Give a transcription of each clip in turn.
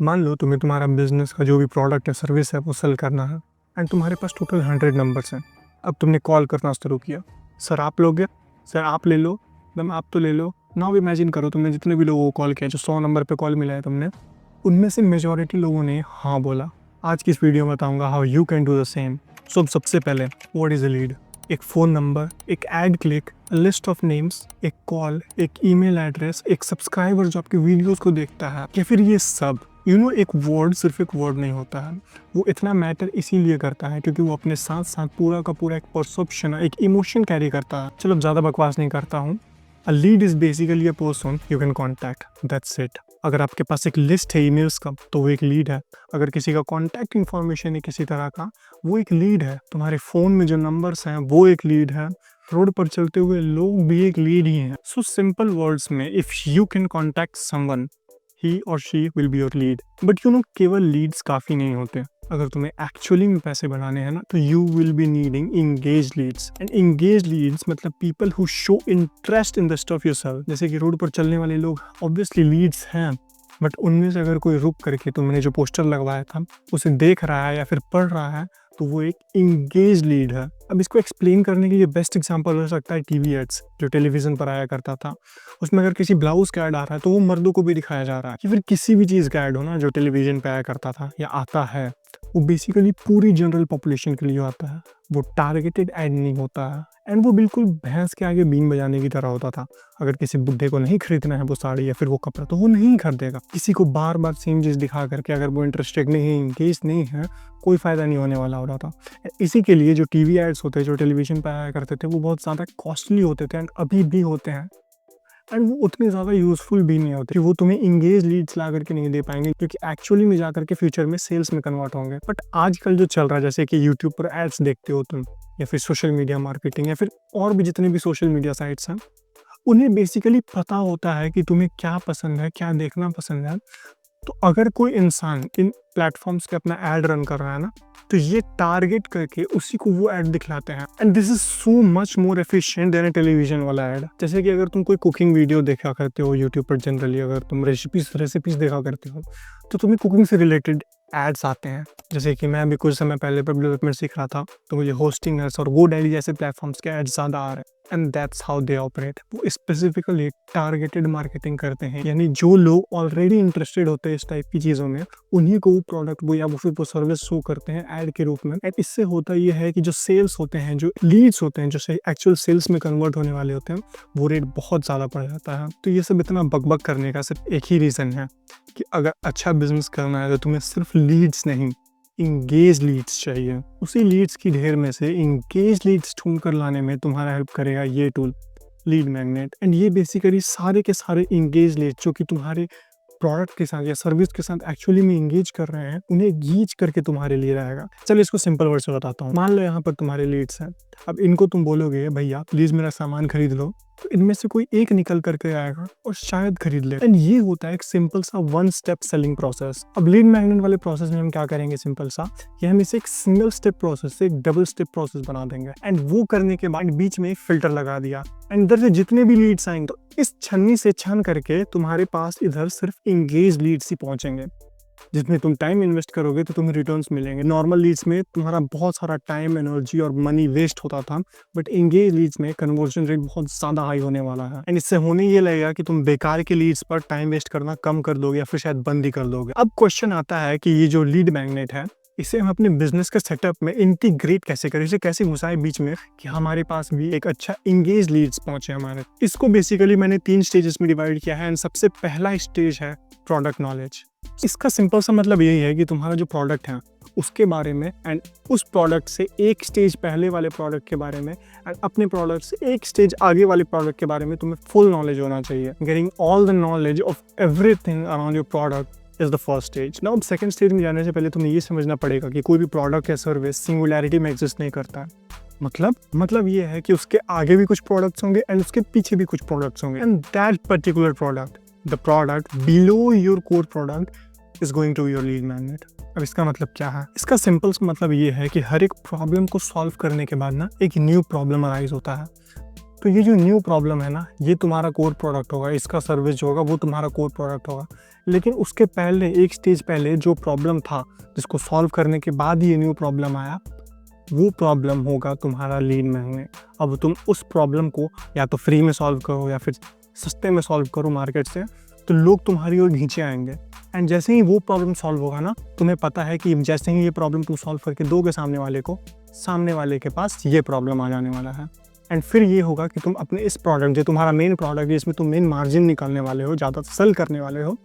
मान लो तुम्हें तुम्हारा बिजनेस का जो भी प्रोडक्ट है सर्विस है वो सेल करना है एंड तुम्हारे पास टोटल 100 नंबर्स हैं। अब तुमने कॉल करना शुरू किया, सर आप लोगे, सर आप ले लो, मैम आप तो ले लो। नाउ इमेजिन करो तुमने जितने भी लोगों को कॉल किया, जो 100 नंबर पे कॉल मिला है तुमने, उनमें से मेजॉरिटी लोगों ने हाँ बोला। आज की इस वीडियो में बताऊंगा how you can do the same. So सबसे पहले व्हाट इज़ अ लीड? एक फ़ोन नंबर, एक ad click, list of names, एक कॉल, एक ईमेल एड्रेस, एक सब्सक्राइबर जो आपके वीडियोस को देखता है, या फिर ये सब। एक वर्ड सिर्फ एक वर्ड नहीं होता है। वो इतना मैटर इसीलिए करता है क्योंकि वो अपने साथ साथ पूरा का पूरा एक परसेप्शन, एक इमोशन कैरी करता है। चलो ज़्यादा बकवास नहीं करता हूँ। A lead is basically a person you can contact, that's it. अगर आपके पास एक लिस्ट है ईमेल्स का तो वो एक लीड है। अगर किसी का कॉन्टैक्ट इन्फॉर्मेशन है किसी तरह का, वो एक लीड है। तुम्हारे फ़ोन में जो नंबर्स हैं वो एक लीड है। रोड पर चलते हुए लोग भी एक लीड ही हैं। सो सिंपल वर्ड्स में, if you can contact someone, he or she will be your lead. But केवल लीड्स काफ़ी नहीं होते। अगर तुम्हें एक्चुअली में पैसे बनाने हैं ना, तो you will be needing engage leads. And engage leads मतलब people who show interest in the stuff yourself. जैसे कि रोड पर चलने वाले लोग ऑब्वियसली लीड्स हैं, बट उनमें से अगर कोई रुक करके तुमने जो पोस्टर लगवाया था उसे देख रहा है या फिर पढ़ रहा है, तो वो एक इंगेज लीड है। अब इसको एक्सप्लेन करने के लिए बेस्ट एग्जांपल हो सकता है टीवी एड्स, जो टेलीविज़न पर आया करता था। उसमें अगर किसी ब्लाउज़ का ऐड आ रहा है तो वो मर्दों को भी दिखाया जा रहा है, या फिर किसी भी चीज़ का ऐड हो ना जो टेलीविज़न पे आया करता था या आता है, वो बेसिकली पूरी जनरल पॉपुलेशन के लिए आता है। वो टारगेटेड ऐड नहीं होता है। एंड वो बिल्कुल भैंस के आगे बीन बजाने की तरह होता था। अगर किसी बुड्ढे को नहीं खरीदना है वो साड़ी या फिर वो कपड़ा, तो वो नहीं खरीदेगा। किसी को बार बार सेम चीज़ दिखा करके अगर वो इंटरेस्टेड नहीं, इंगेज नहीं है, कोई फ़ायदा नहीं होने वाला हो रहा था। इसी के लिए जो टीवी एड्स होते हैं, जो टेलीविज़न पर आया करते थे, वो बहुत ज़्यादा कॉस्टली होते थे एंड अभी भी होते हैं। एंड वो उतने ज़्यादा यूज़फुल भी नहीं होते कि वो तुम्हें इंगेज लीड्स ला करके नहीं दे पाएंगे, क्योंकि एक्चुअली में जा करके फ्यूचर में सेल्स में कन्वर्ट होंगे। बट आजकल जो चल रहा है, जैसे कि यूट्यूब पर एड्स देखते हो तुम, या फिर सोशल मीडिया मार्केटिंग, या फिर और भी जितने भी सोशल मीडिया साइट्स हैं, उन्हें बेसिकली पता होता है कि तुम्हें क्या पसंद है, क्या देखना पसंद है। तो अगर कोई इंसान इन प्लेटफॉर्म्स पे अपना ऐड रन कर रहा है ना, तो ये टारगेट करके उसी को वो ऐड दिखलाते हैं। And this is so much more efficient then a television वाला ऐड। जैसे कि अगर तुम कोई कुकिंग वीडियो देखा करते हो यूट्यूब पर, जनरली अगर तुम रेसिपीज देखा करते हो, तो तुम्हें कुकिंग से रिलेटेड एड्स आते हैं। जैसे कि मैं भी कुछ समय पहले वेब डेवलपमेंट सीख रहा था, तो मुझे होस्टिंगर्स और GoDaddy जैसे प्लेटफॉर्म्स के एड्स ज़्यादा आ रहे हैं। And that's how they operate. वो स्पेसिफिकली टारगेटेड मार्केटिंग करते हैं, यानी जो लोग ऑलरेडी इंटरेस्टेड होते हैं इस टाइप की चीज़ों में, उन्हीं को वो प्रोडक्ट वो या वो फिर वो सर्विस शो करते हैं ऐड के रूप में। एंड इससे होता ये है कि जो सेल्स होते हैं, जो लीड्स होते हैं, जो एक्चुअल सेल्स में कन्वर्ट होने वाले होते हैं, वो रेट बहुत ज़्यादा बढ़ जाता है। तो ये सब इतना बकबक करने का सिर्फ एक ही रीज़न है कि अगर अच्छा बिजनेस करना है तो तुम्हें सिर्फ लीड्स नहीं, इंगेज लीड्स चाहिए। उसी लीड्स की ढेर में से इंगेज लीड्स ढूंढ कर लाने में तुम्हारा हेल्प करेगा ये टूल, लीड मैग्नेट। एंड ये बेसिकली सारे के सारे इंगेज लीड्स जो कि तुम्हारे प्रोडक्ट के साथ या सर्विस के साथ एक्चुअली में इंगेज कर रहे हैं, उन्हें गीच करके तुम्हारे लिए रहेगा। चलो इसको सिंपल वर्ड से बताता हूँ। मान लो यहाँ पर तुम्हारे लीड्स हैं। अब इनको तुम बोलोगे भैया प्लीज़ मेरा सामान खरीद लो, तो इनमें से कोई एक निकल करके आएगा और शायद खरीद ले। एंड ये होता है एक सिंपल सा वन स्टेप सेलिंग प्रोसेस। अब लीड मैग्नेट वाले प्रोसेस में हम क्या करेंगे, सिंपल सा कि हम इसे एक सिंगल स्टेप प्रोसेस से एक डबल स्टेप प्रोसेस बना देंगे। एंड वो करने के बाद बीच में एक फिल्टर लगा दिया, एंड इधर से जितने भी लीड्स आएंगे तो इस छन्नी से छन करके तुम्हारे पास इधर सिर्फ इंगेज लीड्स ही पहुंचेंगे। जितने तुम टाइम इन्वेस्ट करोगे तो तुम्हें रिटर्न्स मिलेंगे। नॉर्मल लीड्स में तुम्हारा बहुत सारा टाइम, एनर्जी और मनी वेस्ट होता था, बट इंगेज लीड्स में कन्वर्जन रेट बहुत ज़्यादा हाई होने वाला है। एंड इससे होने ये लगेगा कि तुम बेकार के लीड्स पर टाइम वेस्ट करना कम कर दोगे या फिर शायद बंद ही कर दोगे। अब क्वेश्चन आता है कि ये जो लीड मैग्नेट है, इसे हम अपने बिजनेस के सेटअप में इंटीग्रेट कैसे करें, इसे कैसे घुसाए बीच में कि हमारे पास भी एक अच्छा इंगेज लीड्स पहुंचे हमारे। इसको बेसिकली मैंने 3 स्टेजेस में डिवाइड किया है। एंड सबसे पहला स्टेज है प्रोडक्ट नॉलेज। इसका सिंपल सा मतलब यही है कि तुम्हारा जो प्रोडक्ट है उसके बारे में, एंड उस प्रोडक्ट से एक स्टेज पहले वाले प्रोडक्ट के बारे में, एंड अपने प्रोडक्ट से एक स्टेज आगे वाले प्रोडक्ट के बारे में तुम्हें फुल नॉलेज होना चाहिए। Getting all the knowledge of everything around your product is the first stage. Now अब सेकंड स्टेज में जाने से पहले तुम्हें ये समझना पड़ेगा कि कोई भी प्रोडक्ट या सर्विस सिंगुलैरिटी में एग्जिस्ट नहीं करता है। मतलब ये है कि उसके आगे भी कुछ प्रोडक्ट्स होंगे एंड उसके पीछे भी कुछ प्रोडक्ट्स होंगे, and that particular product, the product below your core product is going to your lead magnet. अब इसका मतलब क्या है? इसका सिंपल मतलब ये है कि हर एक प्रॉब्लम को सॉल्व करने के बाद ना एक न्यू प्रॉब्लम अराइज होता है। तो ये जो न्यू प्रॉब्लम है ना, ये तुम्हारा कोर प्रोडक्ट होगा, इसका सर्विस जो होगा वो तुम्हारा कोर प्रोडक्ट होगा। लेकिन उसके पहले, एक स्टेज पहले जो प्रॉब्लम था, जिसको सॉल्व करने के बाद ये न्यू प्रॉब्लम आया, वो प्रॉब्लम होगा तुम्हारा लीड मैग्नेट। अब तुम उस प्रॉब्लम को या तो फ्री में सॉल्व करो या फिर सस्ते में सॉल्व करो मार्केट से, तो लोग तुम्हारी ओर खींचे आएंगे। एंड जैसे ही वो प्रॉब्लम सॉल्व होगा ना, तुम्हें पता है कि जैसे ही ये प्रॉब्लम तुम सॉल्व करके दोगे सामने वाले को, सामने वाले के पास ये प्रॉब्लम आ जाने वाला है। एंड फिर ये होगा कि तुम अपने इस प्रोडक्ट, जो तुम्हारा मेन प्रोडक्ट है, जिसमें तुम मेन मार्जिन निकालने वाले हो, ज़्यादा सेल करने वाले हो,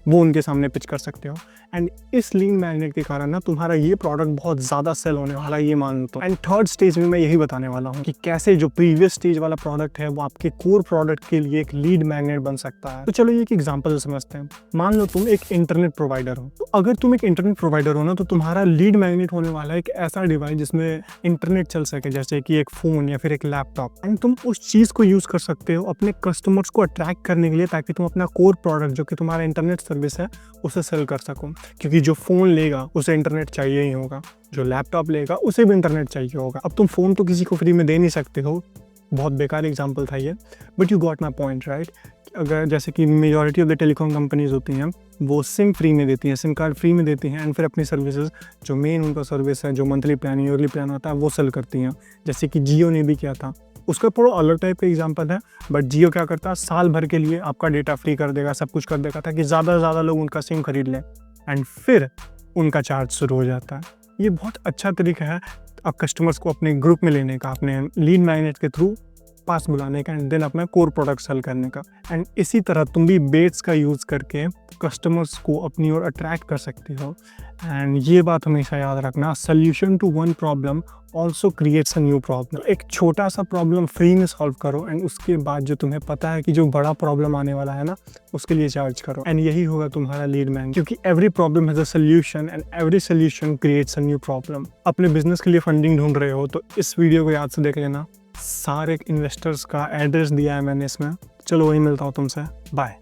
वो उनके सामने पिच कर सकते हो। एंड इस लीड मैग्नेट के कारण ना तुम्हारा ये प्रोडक्ट बहुत ज़्यादा सेल होने वाला है, ये मानता हूँ। एंड थर्ड स्टेज में मैं यही बताने वाला हूँ कि कैसे जो प्रीवियस स्टेज वाला प्रोडक्ट है वो आपके कोर प्रोडक्ट के लिए एक लीड मैग्नेट बन सकता है। तो चलो एक एग्जांपल समझते हैं। मान लो तुम एक इंटरनेट प्रोवाइडर हो, तो अगर तुम एक इंटरनेट प्रोवाइडर हो ना, तो तुम्हारा लीड मैग्नेट होने वाला है एक ऐसा डिवाइस जिसमें इंटरनेट चल सके, जैसे कि एक फ़ोन या फिर एक लैपटॉप। एंड तुम उस चीज़ को यूज़ कर सकते हो अपने कस्टमर्स को अट्रैक्ट करने के लिए, ताकि तुम अपना कोर प्रोडक्ट, जो कि तुम्हारा इंटरनेट सर्विस है, उसे सेल कर सको। क्योंकि जो फ़ोन लेगा उसे इंटरनेट चाहिए ही होगा, जो लैपटॉप लेगा उसे भी इंटरनेट चाहिए होगा। अब तुम फ़ोन तो किसी को फ्री में दे नहीं सकते हो, बहुत बेकार एग्जांपल था ये, but you got my point right. अगर जैसे कि majority of the telecom companies होती हैं, वो सिम फ्री में देती हैं, सिम कार्ड फ्री में देती हैं, एंड फिर अपनी सर्विसेज, जो मेन उनका सर्विस है, जो मंथली प्लान, ईयरली प्लान होता है, वो सेल करती हैं। जैसे कि जियो ने भी किया था, उसका थोड़ा अलग टाइप का एग्जांपल है, बट जियो क्या करता है, साल भर के लिए आपका डेटा फ्री कर देगा, सब कुछ कर देगा, ताकि ज़्यादा से ज़्यादा लोग उनका सिम खरीद लें, एंड फिर उनका चार्ज शुरू हो जाता है। ये बहुत अच्छा तरीका है आप कस्टमर्स को अपने ग्रुप में लेने का, अपने लीड मैग्नेट के थ्रू पास बुलाने का, एंड देन अपना कोर प्रोडक्ट सेल करने का। एंड इसी तरह तुम भी बेट्स का यूज़ करके कस्टमर्स को अपनी ओर अट्रैक्ट कर सकते हो। एंड ये बात हमेशा याद रखना, solution to one problem also creates a new problem. एक छोटा सा प्रॉब्लम फ्री में सॉल्व करो, एंड उसके बाद जो तुम्हें पता है कि जो बड़ा प्रॉब्लम आने वाला है ना, उसके लिए चार्ज करो। एंड यही होगा तुम्हारा लीड मैग्नेट, क्योंकि every problem has a solution and every solution creates a new problem. अपने बिजनेस के लिए फंडिंग ढूंढ रहे हो, तो इस वीडियो को याद से देख लेना। सारे इन्वेस्टर्स का एड्रेस दिया है मैंने इसमें। चलो वही मिलता हूँ तुमसे, बाय।